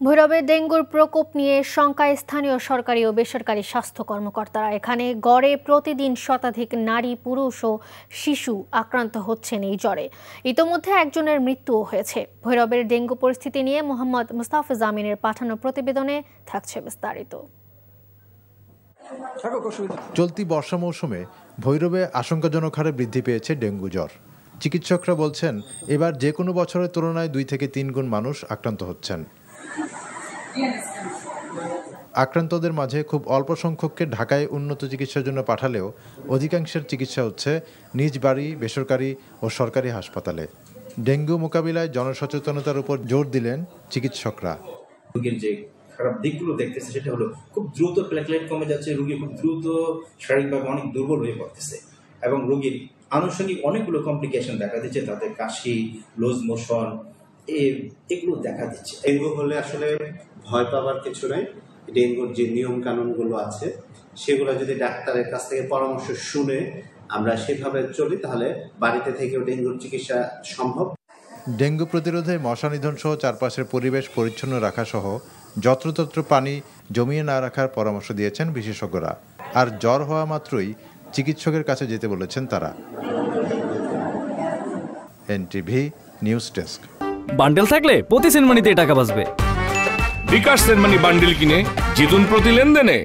ভৈরবে ডেঙ্গুর প্রকোপ নিয়ে শঙ্কায় স্থানীয় সরকারি ও বেসরকারি স্বাস্থ্য কর্মকর্তারা। এখানে গড়ে প্রতিদিন শতাধিক নারী, পুরুষ ও শিশু আক্রান্ত হচ্ছেন এই জ্বরে। ইতোমধ্যে একজনের মৃত্যুও হয়েছে। ভৈরবের ডেঙ্গু পরিস্থিতি নিয়ে মোহাম্মদ মুস্তাফিজ আমিনের পাঠানো প্রতিবেদনে থাকছে বিস্তারিত। চলতি বর্ষা মৌসুমে ভৈরবে আশঙ্কাজনক হারে বৃদ্ধি পেয়েছে ডেঙ্গু জ্বর। চিকিৎসকরা বলছেন, এবার যে কোনো বছরের তুলনায় 2 থেকে 3 গুণ মানুষ আক্রান্ত হচ্ছেন। আক্রান্তদের মাঝে খুব অল্প সংখ্যককে ঢাকায় উন্নত চিকিৎসার জন্য পাঠালেও অধিকাংশের চিকিৎসা হচ্ছে নিজ বাড়ি, বেসরকারি ও সরকারি হাসপাতালে। ডেঙ্গু মোকাবিলায় জনসচেতনতার উপর জোর দিলেন চিকিৎসকরা। রোগীর যে খারাপ দিকগুলো দেখতেছে সেটা হলো খুব দ্রুত প্লেটলেট কমে যাচ্ছে, রোগী খুব দ্রুত শারীরিকভাবে অনেক দুর্বল হয়ে পড়তেছে এবং রোগীর আনুষঙ্গিক অনেকগুলো কমপ্লিকেশন দেখা দিচ্ছে, তাদের কাশি, লুজ মোশন এগুলো দেখা দিচ্ছে। ডেঙ্গু হলে আসলে ভয় পাবার কিছু নাই। ডেঙ্গুর যে নিয়ম কানুনগুলো আছে সেগুলো যদি ডাক্তারের কাছ থেকে পরামর্শ শুনে আমরা সেভাবে চলি তাহলে বাড়িতে থেকেও ডেঙ্গুর চিকিৎসা সম্ভব। ডেঙ্গু প্রতিরোধে মশা নিধন সহ চারপাশের পরিবেশ পরিচ্ছন্ন রাখা সহ যত্রতত্র পানি জমিয়ে না রাখার পরামর্শ দিয়েছেন বিশেষজ্ঞরা। আর জ্বর হওয়া মাত্রই চিকিৎসকের কাছে যেতে বলেছেন তারা। NTV news desk. বান্ডেল থাকলে প্রতি সেনমানিতে টাকা বাঁচবে। বিকাশ সেনমানি বান্ডেল কিনে জিতুন প্রতি লেনদেনে।